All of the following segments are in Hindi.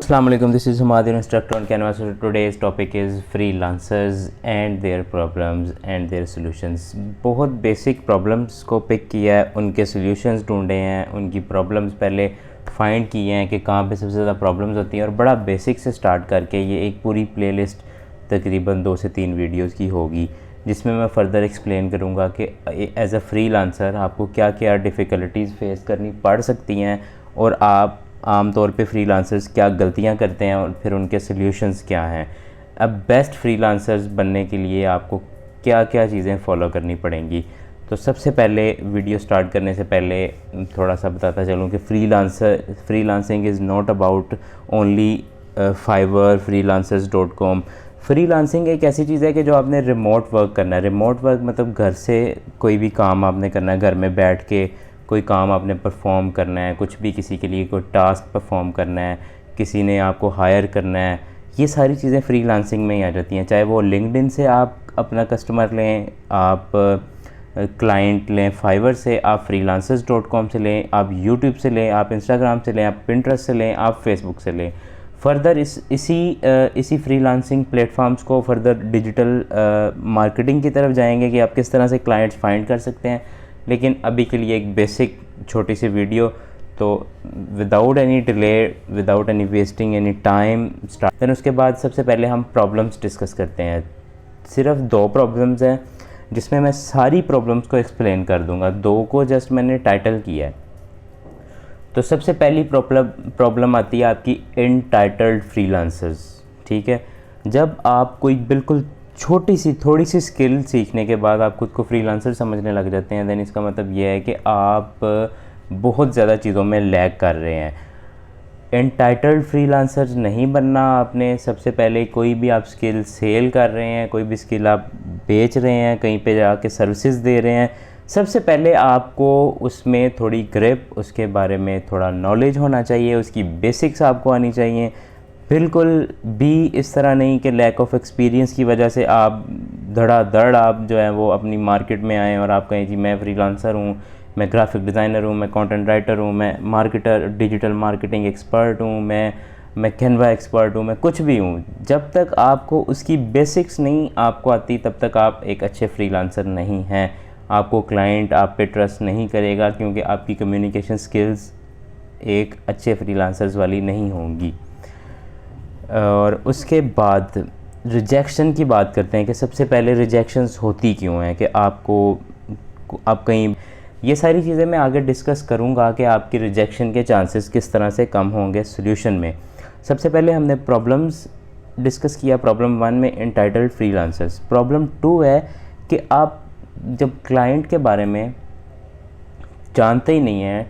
Assalamu alaikum, this is Hamad, your instructor on Canvas. So today's topic is freelancers and their problems and their solutions. बहुत बेसिक प्रॉब्लम्स को पिक किया है, उनके सॉल्यूशंस ढूंढे हैं, उनकी प्रॉब्लम्स पहले फाइंड किए हैं कि कहाँ पे सबसे ज़्यादा प्रॉब्लम्स होती हैं और बड़ा बेसिक से स्टार्ट करके ये एक पूरी प्लेलिस्ट तकरीबन 2 से 3 वीडियोस की होगी जिसमें मैं फ़र्दर एक्सप्लेन करूँगा कि एज़ अ फ्रीलांसर आपको क्या क्या डिफ़िकल्टीज़ फेस करनी पड़ सकती हैं और आप आम तौर पे फ्रीलांसर्स क्या गलतियां करते हैं और फिर उनके सॉल्यूशंस क्या हैं। अब बेस्ट फ्रीलांसर्स बनने के लिए आपको क्या क्या चीज़ें फॉलो करनी पड़ेंगी। तो सबसे पहले वीडियो स्टार्ट करने से पहले थोड़ा सा बताता चलूँ कि freelancing is not about only Fiverr freelancers.com। Freelancing एक ऐसी चीज़ है कि जो आपने रिमोट वर्क करना है। रिमोट वर्क मतलब घर से कोई भी काम आपने करना है, घर में बैठ के कोई काम आपने परफॉर्म करना है, कुछ भी किसी के लिए कोई टास्क परफॉर्म करना है, किसी ने आपको हायर करना है, ये सारी चीज़ें फ्रीलांसिंग में ही आ जाती हैं। चाहे वो लिंक्डइन से आप अपना कस्टमर लें, आप क्लाइंट लें फाइवर से, आप freelancers.com से लें, आप यूट्यूब से लें, आप इंस्टाग्राम से लें, आप पिंटरेस्ट से लें, आप फेसबुक से लें। फर्दर इसी फ्रीलांसिंग प्लेटफॉर्म्स को फर्दर डिजिटल मार्केटिंग की तरफ जाएंगे कि आप किस तरह से क्लाइंट्स फाइंड कर सकते हैं। लेकिन अभी के लिए एक बेसिक छोटी सी वीडियो, तो without any delay, without any wasting any time start. Then उसके बाद सबसे पहले हम प्रॉब्लम्स डिस्कस करते हैं। सिर्फ 2 प्रॉब्लम्स हैं जिसमें मैं सारी प्रॉब्लम्स को एक्सप्लेन कर दूंगा, 2 को जस्ट मैंने टाइटल किया है। तो सबसे पहली प्रॉब्लम आती है आपकी एनटाइटल्ड फ्रीलांसर्स। ठीक है, जब आप कोई बिल्कुल थोड़ी सी स्किल सीखने के बाद आप खुद को फ्रीलांसर समझने लग जाते हैं, देन इसका मतलब ये है कि आप बहुत ज़्यादा चीज़ों में लैग कर रहे हैं। एंटाइटल्ड फ्रीलांसर नहीं बनना आपने। सबसे पहले कोई भी आप स्किल सेल कर रहे हैं, कोई भी स्किल आप बेच रहे हैं, कहीं पे जाके सर्विसेज दे रहे हैं, सबसे पहले आपको उसमें थोड़ी ग्रिप, उसके बारे में थोड़ा नॉलेज होना चाहिए, उसकी बेसिक्स आपको आनी चाहिए। बिल्कुल भी इस तरह नहीं कि लैक ऑफ एक्सपीरियंस की वजह से आप धड़ाधड़ आप जो है वो अपनी मार्केट में आएँ और आप कहें जी मैं फ्रीलांसर हूँ, मैं ग्राफिक डिज़ाइनर हूँ, मैं कंटेंट राइटर हूँ, मैं मार्केटर, डिजिटल मार्केटिंग एक्सपर्ट हूँ, मैं कैनवा एक्सपर्ट हूँ, मैं कुछ भी हूँ। जब तक आपको उसकी बेसिक्स नहीं आपको आती तब तक आप एक अच्छे फ्रीलांसर नहीं हैं। आपको क्लाइंट आप पे ट्रस्ट नहीं करेगा क्योंकि आपकी कम्युनिकेशन स्किल्स एक अच्छे फ्रीलांसर्स वाली नहीं होंगी। और उसके बाद रिजेक्शन की बात करते हैं कि सबसे पहले रिजेक्शंस होती क्यों हैं, कि आप कहीं, ये सारी चीज़ें मैं आगे डिस्कस करूंगा कि आपकी रिजेक्शन के चांसेस किस तरह से कम होंगे सॉल्यूशन में। सबसे पहले हमने प्रॉब्लम्स डिस्कस किया। प्रॉब्लम 1 में एंटाइटल्ड फ्रीलांसर्स। प्रॉब्लम 2 है कि आप जब क्लाइंट के बारे में जानते ही नहीं हैं,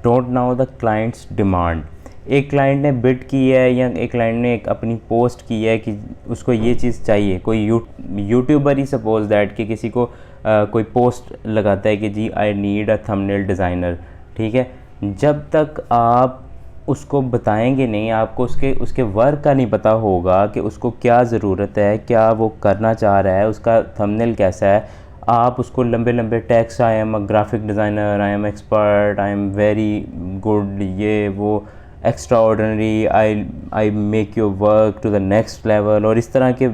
don't know the clients demand. एक क्लाइंट ने बिड की है या एक क्लाइंट ने एक अपनी पोस्ट की है कि उसको ये चीज़ चाहिए, कोई यूट्यूबर ही सपोज दैट कि किसी को कोई पोस्ट लगाता है कि जी I need a thumbnail designer. ठीक है, जब तक आप उसको बताएंगे नहीं, आपको उसके वर्क का नहीं पता होगा कि उसको क्या ज़रूरत है, क्या वो करना चाह रहा है, उसका थंबनेल कैसा है, आप उसको लंबे लंबे text, I am a graphic designer, I am expert, I am very good, ये वो extraordinary, I make your work to the next level, और इस तरह के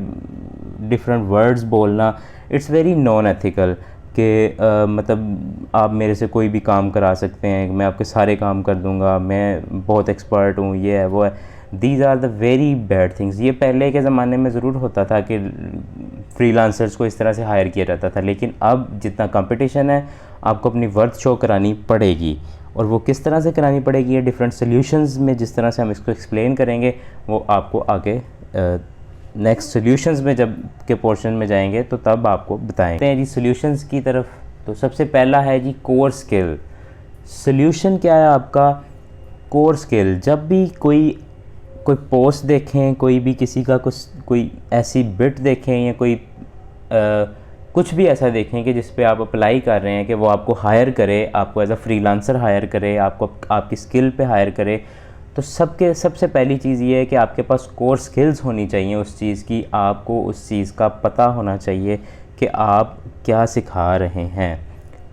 डिफरेंट वर्ड्स बोलना, इट्स वेरी नॉन एथिकल कि मतलब आप मेरे से कोई भी काम करा सकते हैं, मैं आपके सारे काम कर दूंगा, मैं बहुत एक्सपर्ट हूँ, ये है वो है। These are the very bad things. ये पहले के ज़माने में ज़रूर होता था कि फ्रीलांसर्स को इस तरह से हायर किया जाता था, लेकिन अब जितना कंपटीशन है आपको अपनी वर्थ शो करानी पड़ेगी। और वो किस तरह से करानी पड़ेगी, ये डिफरेंट सॉल्यूशंस में जिस तरह से हम इसको एक्सप्लेन करेंगे वो आपको आगे नेक्स्ट सॉल्यूशंस में जब के पोर्शन में जाएंगे तो तब आपको बताएंगे जी सॉल्यूशंस की तरफ। तो सबसे पहला है जी कोर स्किल। सॉल्यूशन क्या है आपका? Core skill. जब भी कोई पोस्ट देखें, कोई भी किसी का कोई ऐसी बिट देखें या कोई कुछ भी ऐसा देखें कि जिस पे आप अप्लाई कर रहे हैं कि वो आपको हायर करे, आपको एज अ फ्रीलांसर हायर करे, आपको आपकी स्किल पे हायर करे, तो सबसे पहली चीज़ ये है कि आपके पास कोर स्किल्स होनी चाहिए उस चीज़ की। आपको उस चीज़ का पता होना चाहिए कि आप क्या सिखा रहे हैं।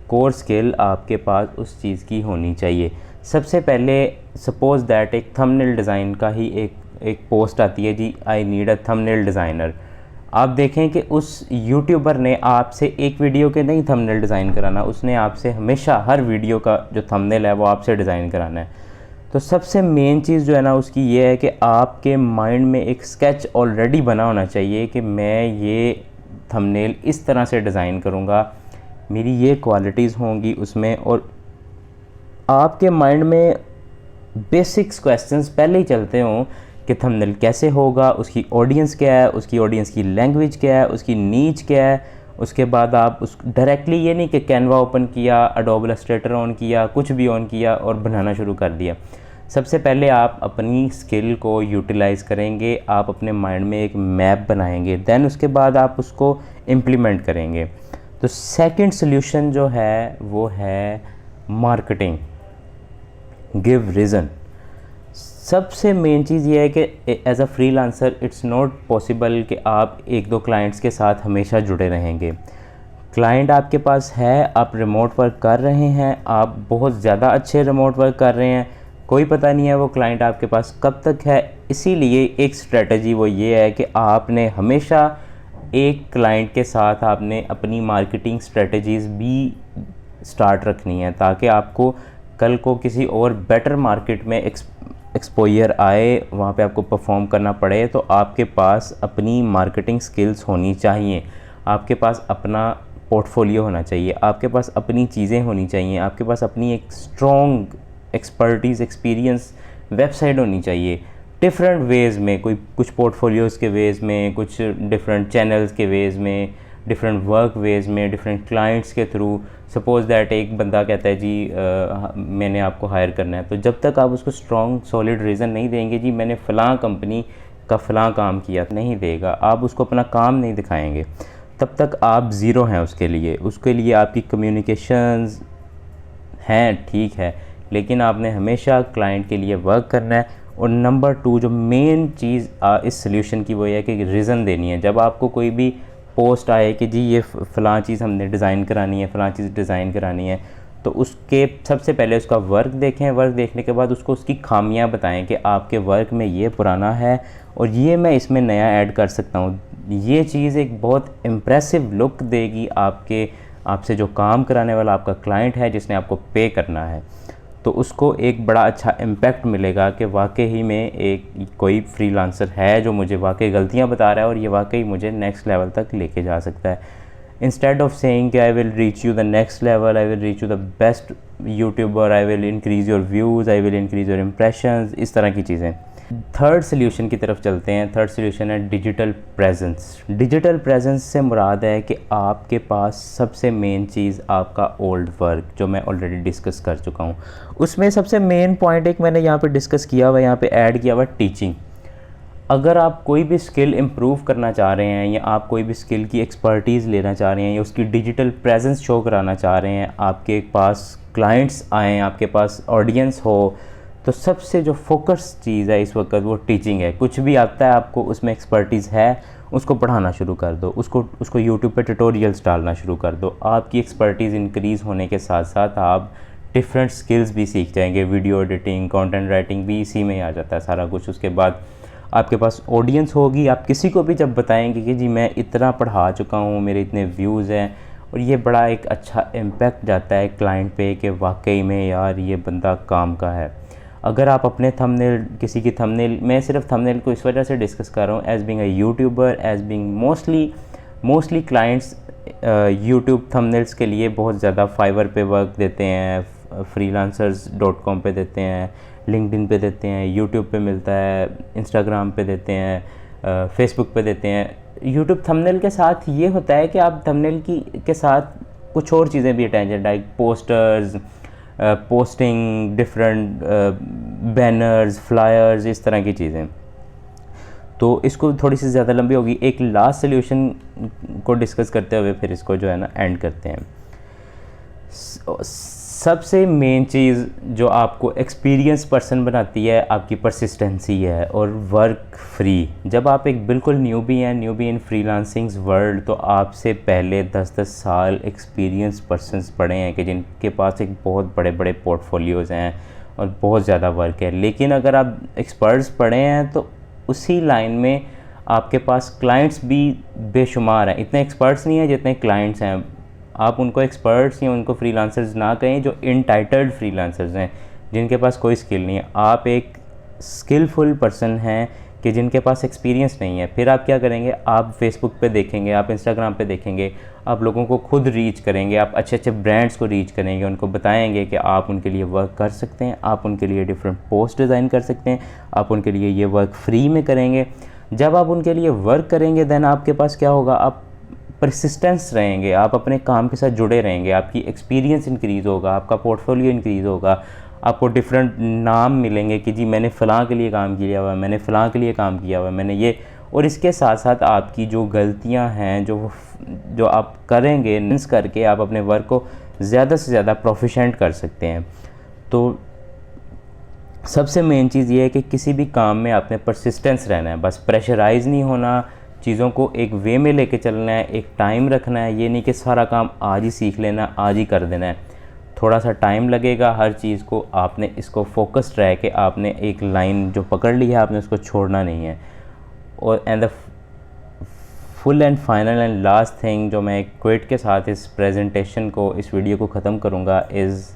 कोर स्किल आपके पास उस चीज़ की होनी चाहिए। सबसे पहले सपोज़ दैट एक थंबनेल डिज़ाइन का ही एक एक पोस्ट आती है जी, I need a thumbnail designer. आप देखें कि उस यूट्यूबर ने आपसे एक वीडियो के नहीं थंबनेल डिज़ाइन कराना, उसने आपसे हमेशा हर वीडियो का जो थंबनेल है वो आपसे डिज़ाइन कराना है। तो सबसे मेन चीज़ जो है ना उसकी ये है कि आपके माइंड में एक स्केच ऑलरेडी बना होना चाहिए कि मैं ये थंबनेल इस तरह से डिज़ाइन करूँगा, मेरी ये क्वालिटीज़ होंगी उसमें, और आपके माइंड में बेसिक्स क्वेश्चंस पहले ही चलते हों कि थंबनेल कैसे होगा, उसकी ऑडियंस क्या है, उसकी ऑडियंस की लैंग्वेज क्या है, उसकी नीच क्या है। उसके बाद आप उस डायरेक्टली ये नहीं कि कैनवा ओपन किया, अडोबे इलस्ट्रेटर ऑन किया, कुछ भी ऑन किया और बनाना शुरू कर दिया। सबसे पहले आप अपनी स्किल को यूटिलाइज़ करेंगे, आप अपने माइंड में एक मैप बनाएंगे, देन उसके बाद आप उसको इम्प्लीमेंट करेंगे। तो सेकंड सॉल्यूशन जो है वो है मार्केटिंग, गिव रीज़न। सबसे मेन चीज़ ये है कि as a freelancer it's not possible कि आप एक दो क्लाइंट्स के साथ हमेशा जुड़े रहेंगे। क्लाइंट आपके पास है, आप रिमोट वर्क कर रहे हैं, आप बहुत ज़्यादा अच्छे रिमोट वर्क कर रहे हैं, कोई पता नहीं है वो क्लाइंट आपके पास कब तक है। इसीलिए एक स्ट्रेटजी वो ये है कि आपने हमेशा एक क्लाइंट के साथ आपने अपनी मार्केटिंग स्ट्रेटजीज़ भी स्टार्ट रखनी है, ताकि आपको कल को किसी और बेटर मार्केट में एक्सपोजर आए, वहाँ पे आपको परफॉर्म करना पड़े, तो आपके पास अपनी मार्केटिंग स्किल्स होनी चाहिए, आपके पास अपना पोर्टफोलियो होना चाहिए, आपके पास अपनी चीज़ें होनी चाहिए, आपके पास अपनी एक स्ट्रॉन्ग एक्सपर्टीज़ एक्सपीरियंस वेबसाइट होनी चाहिए। डिफरेंट वेज़ में, कोई कुछ पोर्टफोलियोज़ के वेज़ में, कुछ डिफरेंट चैनल्स के वेज़ में, डिफरेंट वर्क वेज़ में, डिफरेंट क्लाइंट्स के थ्रू। सपोज़ दैट एक बंदा कहता है जी मैंने आपको हायर करना है, तो जब तक आप उसको स्ट्रॉन्ग सॉलिड रीज़न नहीं देंगे जी मैंने फ़लाँ कंपनी का फ़लाँ काम किया, नहीं देगा, आप उसको अपना काम नहीं दिखाएंगे, तब तक आप ज़ीरो हैं उसके लिए। उसके लिए आपकी कम्युनिकेशंस हैं ठीक है, लेकिन आपने हमेशा क्लाइंट के लिए वर्क करना है। और नंबर 2 जो मेन चीज़ इस सॉल्यूशन की वो है कि रीज़न देनी है। जब आपको कोई भी पोस्ट आए कि जी ये फ़लाँ चीज़ हमने डिज़ाइन करानी है, फ़लाँ चीज़ डिज़ाइन करानी है, तो उसके सबसे पहले उसका वर्क देखें, वर्क देखने के बाद उसको उसकी खामियां बताएं कि आपके वर्क में ये पुराना है और ये मैं इसमें नया ऐड कर सकता हूँ। ये चीज़ एक बहुत इम्प्रेसिव लुक देगी आपसे जो काम कराने वाला आपका क्लाइंट है, जिसने आपको पे करना है, तो उसको एक बड़ा अच्छा इम्पैक्ट मिलेगा कि वाकई में एक कोई फ्रीलांसर है जो मुझे वाकई गलतियां बता रहा है और ये वाकई मुझे नेक्स्ट लेवल तक लेके जा सकता है। इंस्टेड ऑफ सेइंग कि I will reach you the next level, I will reach you the best YouTuber, I will increase your views, I will increase your impressions, इस तरह की चीज़ें। थर्ड सॉल्यूशन की तरफ चलते हैं। थर्ड सॉल्यूशन है डिजिटल प्रेजेंस। डिजिटल प्रेजेंस से मुराद है कि आपके पास सबसे मेन चीज़ आपका ओल्ड वर्क, जो मैं ऑलरेडी डिस्कस कर चुका हूँ, उसमें सबसे मेन पॉइंट एक मैंने यहाँ पे डिस्कस किया हुआ, यहाँ पे ऐड किया हुआ टीचिंग। अगर आप कोई भी स्किल इम्प्रूव करना चाह रहे हैं या आप कोई भी स्किल की एक्सपर्टीज़ लेना चाह रहे हैं या उसकी डिजिटल प्रेजेंस शो कराना चाह रहे हैं, आपके पास क्लाइंट्स आएँ, आपके पास ऑडियंस हो, तो सबसे जो फोकस चीज़ है इस वक्त वो टीचिंग है। कुछ भी आता है आपको, उसमें एक्सपर्टीज़ है, उसको पढ़ाना शुरू कर दो, उसको यूट्यूब पे ट्यूटोरियल्स डालना शुरू कर दो। आपकी एक्सपर्टीज़ इंक्रीज़ होने के साथ साथ आप डिफरेंट स्किल्स भी सीख जाएंगे। वीडियो एडिटिंग, कंटेंट राइटिंग भी इसी में आ जाता है सारा कुछ। उसके बाद आपके पास ऑडियंस होगी, आप किसी को भी जब बताएंगे कि जी मैं इतना पढ़ा चुका हूँ, मेरे इतने व्यूज़ हैं, और ये बड़ा एक अच्छा इम्पैक्ट जाता है क्लाइंट पे कि वाकई में यार ये बंदा काम का है। अगर आप अपने थंबनेल, किसी की थंबनेल, मैं सिर्फ थंबनेल को इस वजह से डिस्कस कर रहा हूँ as being a YouTuber, as being mostly clients YouTube thumbnails के लिए बहुत ज़्यादा फाइवर पे वर्क देते हैं, freelancers.com पे देते हैं, लिंक्डइन पे देते हैं, यूट्यूब पे मिलता है, इंस्टाग्राम पे देते हैं, फेसबुक पे देते हैं। यूट्यूब थंबनेल के साथ ये होता है कि आप थंबनेल के साथ कुछ और चीज़ें भी अटैच हैं, like posters, posting, different banners, flyers, इस तरह की चीज़ें। तो इसको थोड़ी सी ज़्यादा लंबी होगी, एक लास्ट सॉल्यूशन को डिस्कस करते हुए फिर इसको जो है ना एंड करते हैं। सबसे मेन चीज़ जो आपको एक्सपीरियंस पर्सन बनाती है आपकी परसिस्टेंसी है और वर्क फ्री। जब आप एक बिल्कुल न्यूबी इन फ्रीलांसिंग वर्ल्ड, तो आपसे पहले 10-10 साल एक्सपीरियंस पर्सन्स पड़े हैं कि जिनके पास एक बहुत बड़े बड़े पोर्टफोलियोज़ हैं और बहुत ज़्यादा वर्क है। लेकिन अगर आप एक्सपर्ट्स पढ़े हैं तो उसी लाइन में आपके पास क्लाइंट्स भी बेशुमार हैं। इतने एक्सपर्ट्स नहीं हैं जितने क्लाइंट्स हैं। आप उनको एक्सपर्ट्स या उनको फ्रीलांसर्स ना कहें जो इनटाइटल्ड फ्रीलांसर्स हैं, जिनके पास कोई स्किल नहीं है। आप एक स्किलफुल पर्सन हैं कि जिनके पास एक्सपीरियंस नहीं है। फिर आप क्या करेंगे, आप फेसबुक पे देखेंगे, आप इंस्टाग्राम पे देखेंगे, आप लोगों को खुद रीच करेंगे, आप अच्छे अच्छे ब्रांड्स को रीच करेंगे, उनको बताएंगे कि आप उनके लिए वर्क कर सकते हैं, आप उनके लिए डिफरेंट पोस्ट डिज़ाइन कर सकते हैं, आप उनके लिए ये वर्क फ्री में करेंगे। जब आप उनके लिए वर्क करेंगे देन आपके पास क्या होगा, आप परसिस्टेंस रहेंगे, आप अपने काम के साथ जुड़े रहेंगे, आपकी एक्सपीरियंस इंक्रीज़ होगा, आपका पोर्टफोलियो इंक्रीज़ होगा, आपको डिफरेंट नाम मिलेंगे कि जी मैंने फ़लाँ के लिए काम किया हुआ है, मैंने फ़लाँ के लिए काम किया हुआ है, मैंने ये। और इसके साथ साथ आपकी जो गलतियां हैं जो आप करेंगे मिस करके आप अपने वर्क को ज़्यादा से ज़्यादा प्रोफिशेंट कर सकते हैं। तो सबसे मेन चीज़ ये है कि किसी भी काम में आपने परसिस्टेंस रहना है, बस प्रेशराइज़ नहीं होना, चीज़ों को एक वे में लेके चलना है, एक टाइम रखना है। ये नहीं कि सारा काम आज ही सीख लेना, आज ही कर देना है। थोड़ा सा टाइम लगेगा हर चीज़ को, आपने इसको फोकस्ड रह के आपने एक लाइन जो पकड़ ली है आपने उसको छोड़ना नहीं है। और and the full and final and last thing जो मैं एक क्विट के साथ इस प्रेजेंटेशन को, इस वीडियो को ख़त्म करूँगा is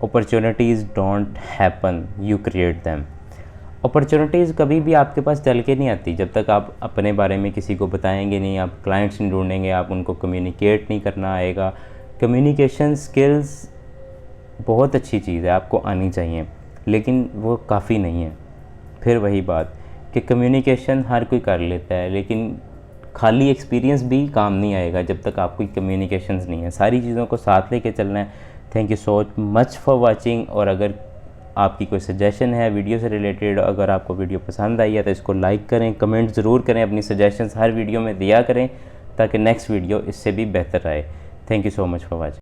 opportunities don't happen, you create them. Opportunities कभी भी आपके पास चल के नहीं आती जब तक आप अपने बारे में किसी को बताएंगे नहीं, आप क्लाइंट्स नहीं ढूंढेंगे, आप उनको कम्युनिकेट नहीं करना आएगा। कम्युनिकेशन स्किल्स बहुत अच्छी चीज़ है, आपको आनी चाहिए, लेकिन वो काफ़ी नहीं है। फिर वही बात कि कम्युनिकेशन हर कोई कर लेता है, लेकिन खाली एक्सपीरियंस भी काम नहीं आएगा जब तक आपकी कम्युनिकेशंस नहीं है। सारी चीज़ों को साथ लेके चलना है। Thank you so much for watching. और अगर आपकी कोई सजेशन है वीडियो से रिलेटेड, अगर आपको वीडियो पसंद आई है तो इसको लाइक करें, कमेंट ज़रूर करें, अपनी सजेशंस हर वीडियो में दिया करें ताकि नेक्स्ट वीडियो इससे भी बेहतर आए। Thank you so much for watching.